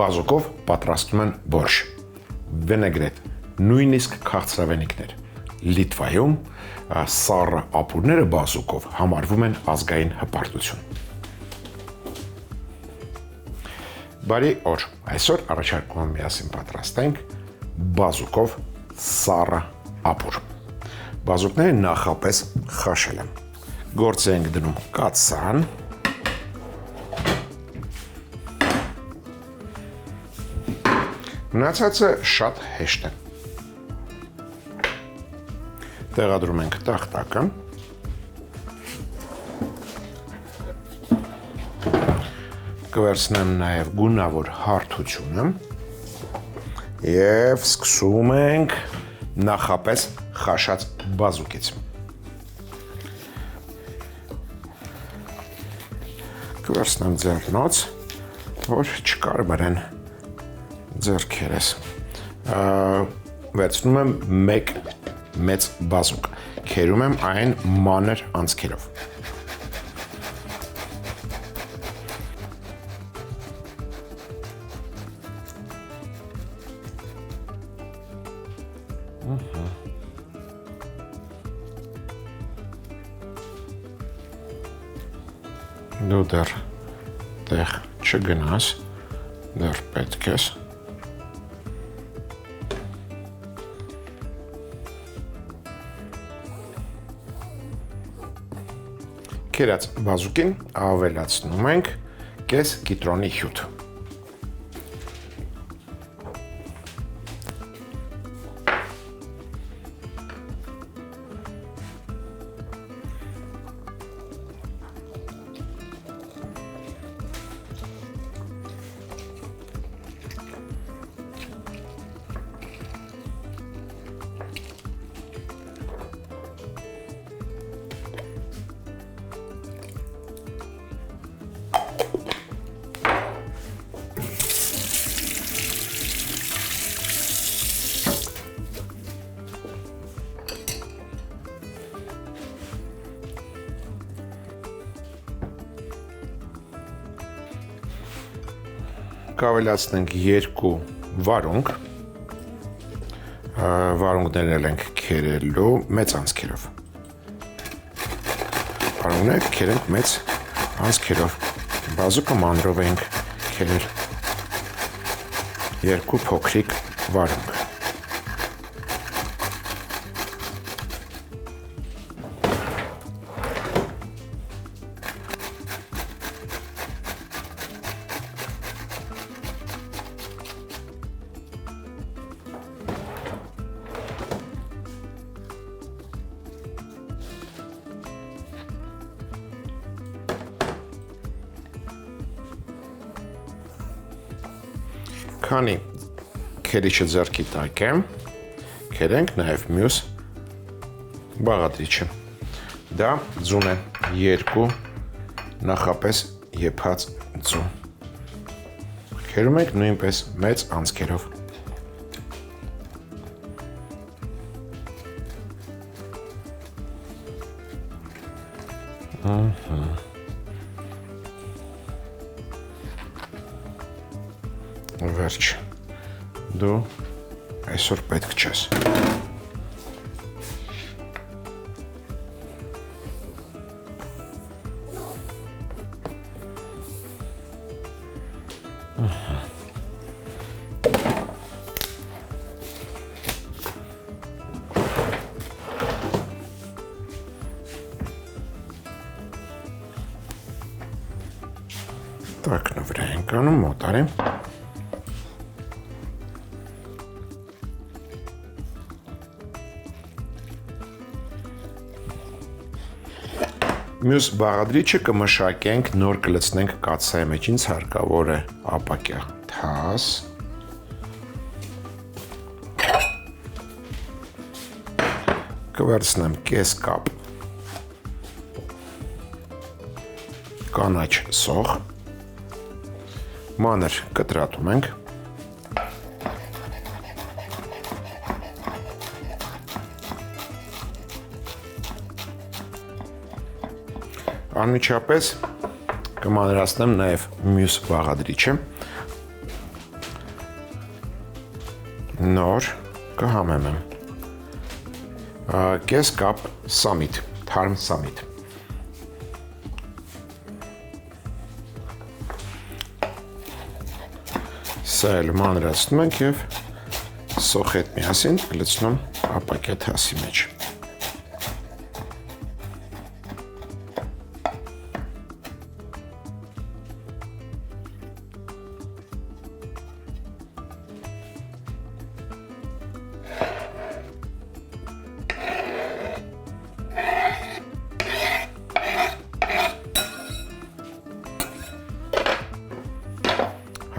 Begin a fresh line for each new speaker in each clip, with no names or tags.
Բազուկով պատրաստում են բորշ, վինեգրետ, նույնիսկ քաղցրավենիքներ։ Լիտվայում սառը ապուրները բազուկով համարվում են ազգային հպարտություն։ Բարի օր, այսօր առաջարկում եմ միասին պատրաստենք բազուկով սառը ապուր։ Բազուկները նախապես խաշել եմ։ Գործի ենք դնում կաթսան, մնացածը շատ հեշտ է։ Տեղադրում ենք տախտակը, կվերցնեմ նաև գունավոր հարթությունը և սկսում ենք նախապես խաշած բազուկից։ Կվերցնեմ ձեռնոց, որ չկարմրեն ձեռքերս։ Վերցնում եմ մեկ մեծ բազուկ, քերում եմ այն մանր անցքերով։ Դու դեռ տեղ չգնաս, դեռ պետք ես։ Կերած բազուկին ավելացնում ենք կես կիտրոնի հյութ։ Կավելացնենք 2 վարունգ, վարունգներն ենք քերելու մեծ անցքերով։ Վարունգները քերենք մեծ անցքերով, բազուկը մանրով ենք քերել 2 փոքրիկ վարունգ։ Քանի քերիչը ձեռքի տակ է, քերենք նաև մյուս բաղադրիչը։ Դա ձուն է, 2 նախապես եփած ձուն։ Քերում ենք նույնպես մեծ անցքերով։ Վերջ, դու այսօր պետք չես։ Տակնը վրա ենք անում, մոտարեմ։ Մյուս բաղադրիչը կմշակենք, նոր կլցնենք կաթսայի մեջ, ինձ հարկավոր է ապակյա թաս, կվերցնեմ կես կապ կանաչ սոխ, մանր կտրատում ենք, Անմիջապես կմանրացնեմ նաև մյուս բաղադրիչը, նոր կհամեմեմ։ Կես կապ սամիտ, թարմ սամիտ։ Սա էլ մանրացնում ենք և սոխ հետ միասին լցնում ապակյա թասի մեջ։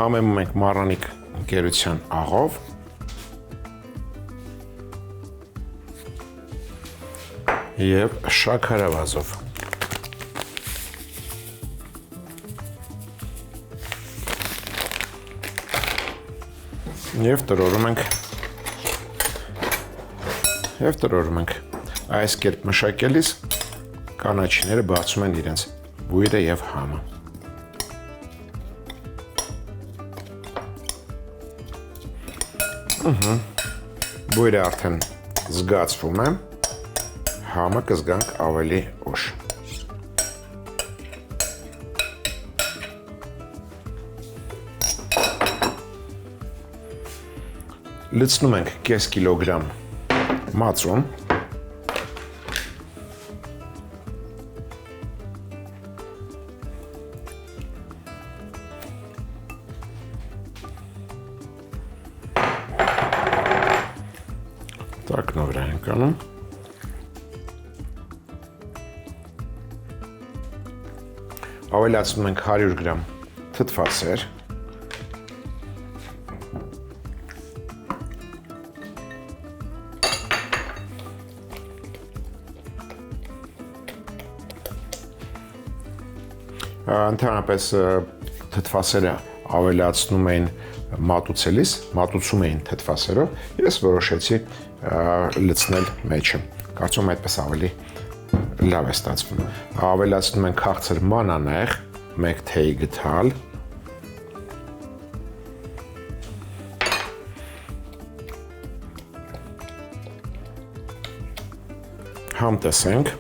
Համեմում ենք Մարրանիկ ընկերության աղով և շաքարավազով։ Եվ տրորում ենք։ Այս կերպ մշակելիս կանաչիները բացում են իրենց բույրը և համը։ Բույրը արդեն զգացվում է, համը կզգանք ավելի ուշ։ Լցնում ենք կես կիլոգրամ մածուն։ Տակնով վրա ենք անում։ Ավելացնում ենք 100 գրամ թթվասեր։ Ընդհանրապես թթվասերը ավելացնում էին մատուցում էին թթվասերով, ես որոշեցի լցնել մեջը։ Կարծում այդպես ավելի լավ է ստացվում։ Ավելացնում ենք քաղցր մանանեխ, 1 թեյ գդալ։ Համտեսենք։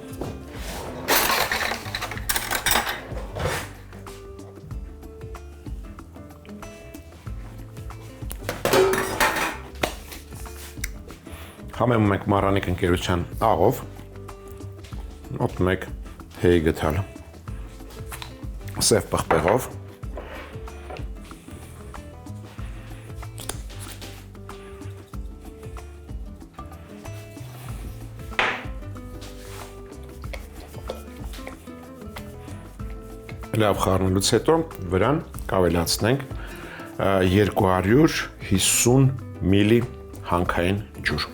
Համեմում ենք Մարրանիկ ընկերության աղով, մոտ 1 թեյ գդալ, սև պղպեղով, լավ խառնելուց հետո վրան կավելացնենք 250 մլի հանքային ջուր։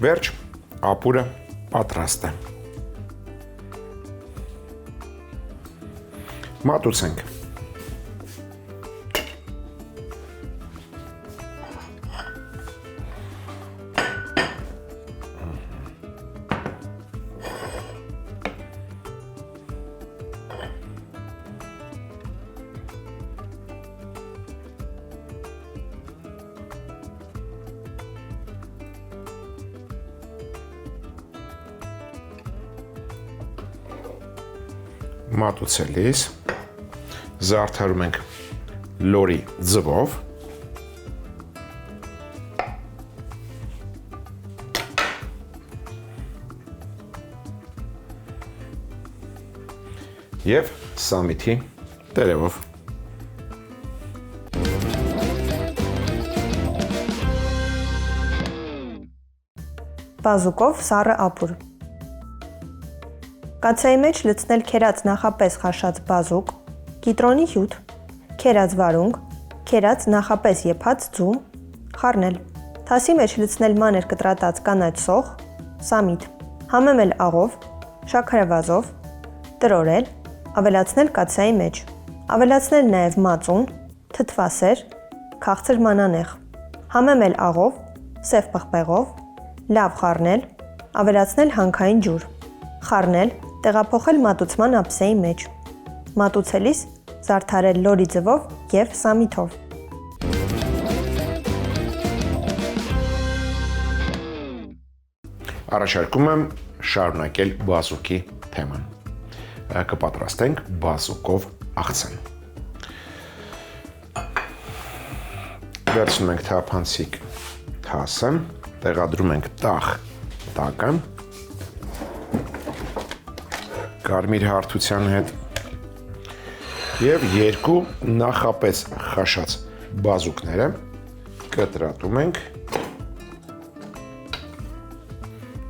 Վերջ, ապուրը պատրաստ է։ Մատուցենք։ Մատուցելիս զարդարում ենք լորի ձվով և սամիթի տերևով։
Բազուկով սառը ապուր։ Կացայի մեջ լցնել քերած նախապես խաշած բազուկ, կիտրոնի հյութ, քերած վարունգ, քերած նախապես եփած ձու, խառնել։ Թասի մեջ լցնել մանր կտրատած կանաչ սոխ, սամիտ, համեմել աղով, շաքարավազով, տրորել, ավելացնել կացայի մեջ, ավելացնել նաև մածուն, թթվասեր, քաղցր մանանեխ, համեմել աղով, սև պղպեղով, լավ խառնել, ավելացնել հանքային ջուր, խառնել, տեղափոխել մատուցման ափսեի մեջ, մատուցելիս զարդարել լորի ձվով և սամիթով։
Առաջարկում եմ շարունակել բազուկի թեման։ Կպատրաստենք բազուկով աղցան։ Վերցնում ենք թափանցիկ թասը, տեղադրում ենք տախ տակը, կարմիր հարթության հետ և երկու նախապես խաշած բազուկները կտրատում ենք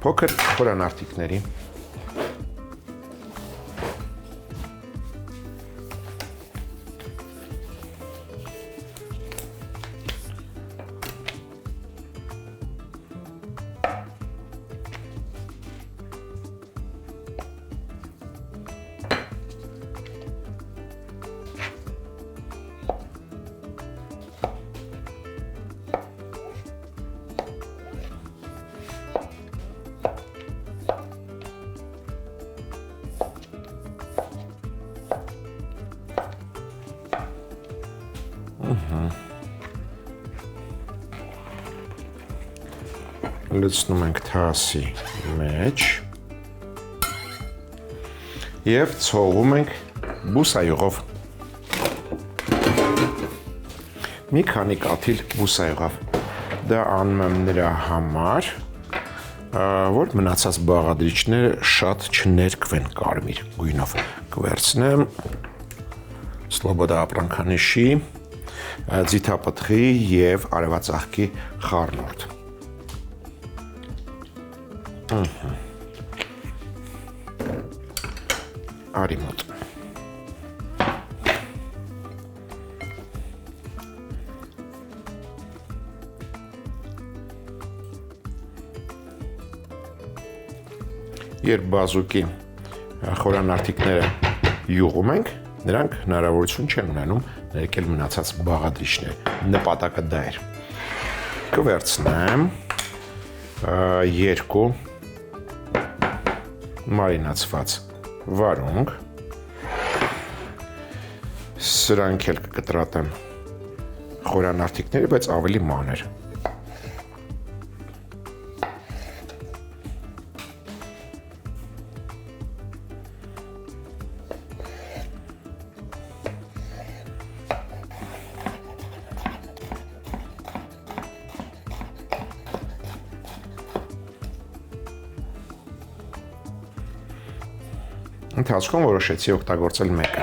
փոքր խորանարդիկների։ Լցնում ենք թասի մեջ և ցողում ենք բուսայուղով։ Մի քանի կաթիլ բուսայուղով։ Դա անում եմ նրա համար, որ մնացած բաղադրիչները շատ չներկվեն կարմիր գույնով։ Կվերցնեմ Սլոբոդա ապրանքանիշի, ձիթապտղի և արևածաղկի խառնուրդ։ Արի մոտ։ Երբ բազուկի խորանարդիկները յուղում ենք, նրանք հնարավորություն չեն ունենում ներկել մնացած բաղադրիչները։ Նպատակը դա էր։ Կվերցնեմ երկու մարինացված վարունգ, սրանք էլ կկտրատեմ խորանարդիկները, բայց ավելի մանր։ Ընթացքում որոշեցի օգտագործել մեկը։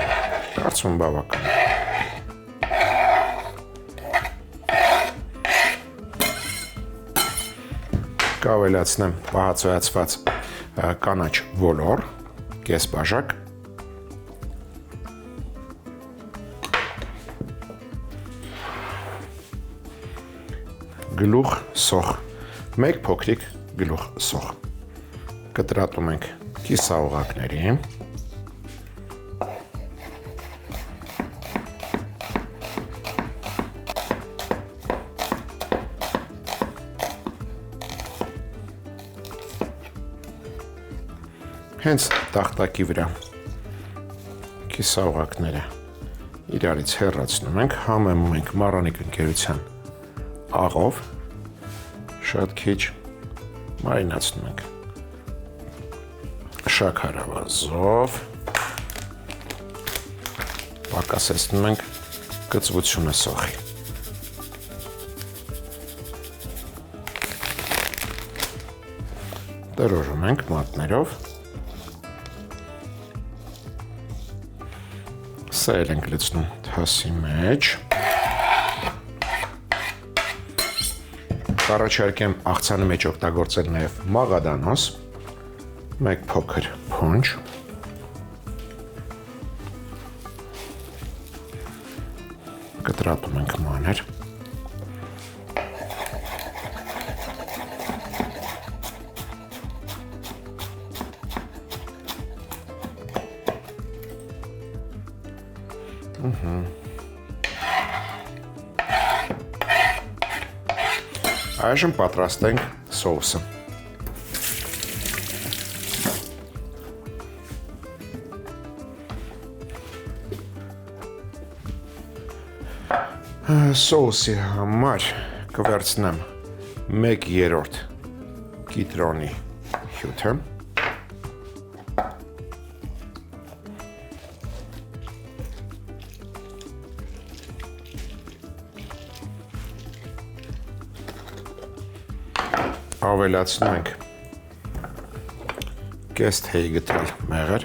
Կարծում եմ բավական է։ Կավելացնեմ պահածոյացված կանաչ ոլոր, կես բաժակ, գլուխ սոխ, մեկ փոքրիկ գլուխ սոխ։ Կտրատում ենք կիսաուղակների, հենց տախտակի վրա կիսաուղակները իրարից հեռացնում ենք, համեմում ենք մառանիկ ընկերության աղով, շատ քիչ մարինացնում ենք շաքարավազով, պակասեցնում ենք կծվությունը սոխի։ Տրորում ենք մատներով, սա էլ ենք լցնում թասի մեջ։ Կառաջարկեմ աղցանի մեջ օգտագործել նաև մաղադանոս, մեկ փոքր փունջ, կտրատում ենք մանր, Այժմ պատրաստենք սոուսը։ Սոուսի համար կվերցնեմ 1/3 կիտրոնի հյութը, ավելացնում ենք կես թեյ գտալ մեղր,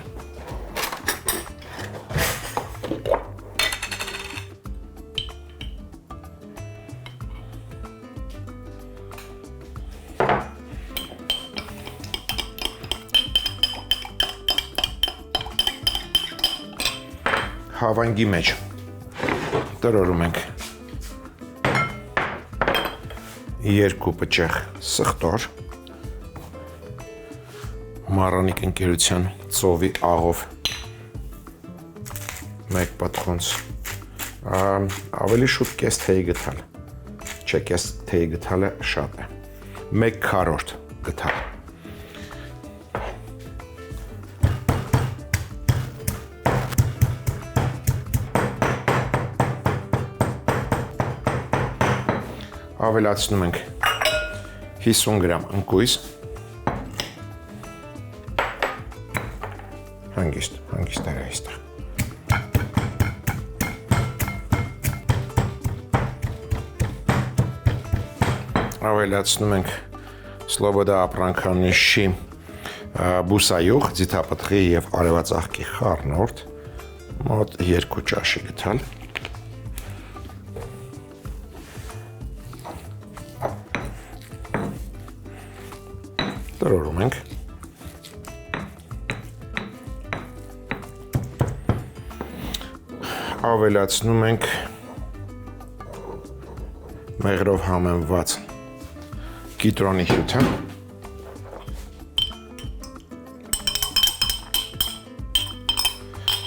հավանգի մեջ տրորում ենք 2 պճեղ սխտոր, Մարանիկ ընկերության ծովի աղով 1 պատխոնց, ավելի շուտ կես թեյ գտալ, չէ կես թեյ գտալը շատ է, 1/4 գտալ, ավելացնում ենք 50 գրամ ընկույզ, հանգիստ էր այստեղ, ավելացնում ենք Սլոբոդա ապրանքանիշի բուսայուղ, ձիթապտղի և արևածաղկի խառնուրդ, մոտ 2 ճաշի գտալ, տրորում ենք, ավելացնում ենք մեղրով համեմված կիտրոնի հյութը,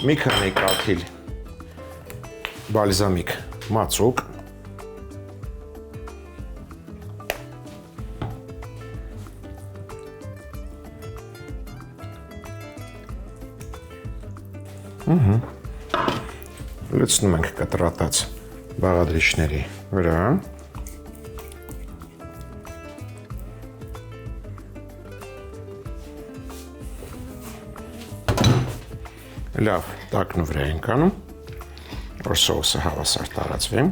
մի քանի կաթիլ բալզամիկ մածուկ, լցնում ենք կտրատած բաղադրիչների վրա, լավ տակնու վրա ենք անում, որ սոուսը հավասար տարածվի,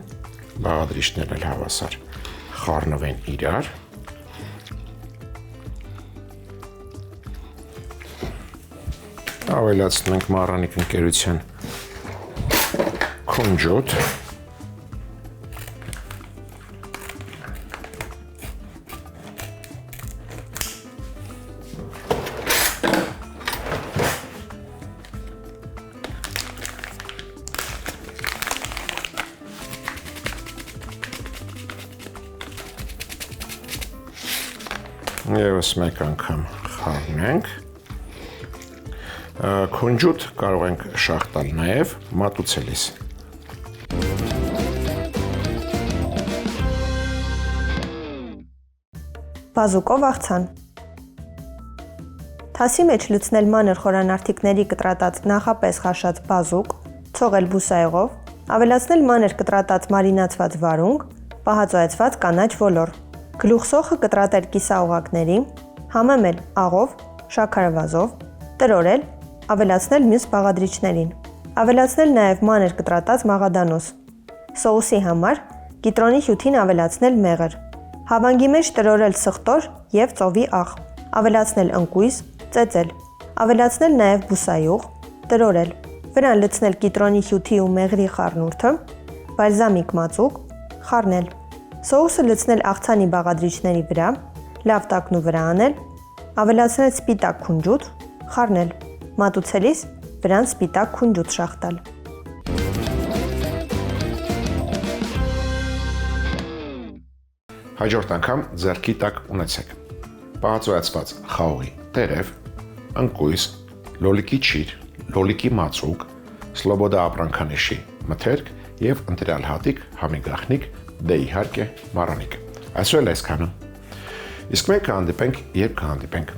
բաղադրիչներն էլ հավասար խառնվեն իրար, ավելացնում ենք Մարանիկ ընկերության քունջոտ, ևս մեկ անգամ խառնենք, քունջուտ կարող ենք շաղ տալ նաև մատուցելիս։
Բազուկով աղցան։ Թասի մեջ լցնել մանր խորանարդիկների կտրատած նախապես խաշած բազուկ, ցողել բուսայուղով, ավելացնել մանր կտրատած մարինացված վարունգ, պահածոյացված կանաչ ոլոր, գլուխսոխը կտրատել կիսաօղակների, համեմել աղով, շաքարավազով, տրորել, ավելացնել մյուս բաղադրիչներին, ավելացնել նաև մանր կտրատած մաղադանոս, սոուսի համար կիտրոնի հյութին ավելացնել մեղր, հավանգի մեջ տրորել սխտոր և ծովի աղ, ավելացնել ընկույզ, ծեծել, ավելացնել նաև բուսայուղ, տրորել, վրան լցնել կիտրոնի հյութի ու մեղրի խառնուրդը, բալզամիկ մածուկ, խառնել, սոուսը լցնել աղցանի բաղադրիչների վրա, լավ տակնու վրա անել, ավելացնել սպիտակ քունջուտ, խառնել, մատուցելիս վրան սպիտակ քունջուտ շաղ տալ։
Հաջորդ անգամ ձեռքի տակ ունեցեք պահածոյացված խաղողի տերև, ընկույզ, լոլիկի ճիր, լոլիկի մածուկ, Սլոբոդա ապրանքանիշի մթերք և ընտրյալ հատիկ, համի գաղտնիք, դե իհարկե Մարանիկ։ Այսօր էլ այսքանը։ Իսկ մենք կհանդիպենք, երբ կհանդիպենք։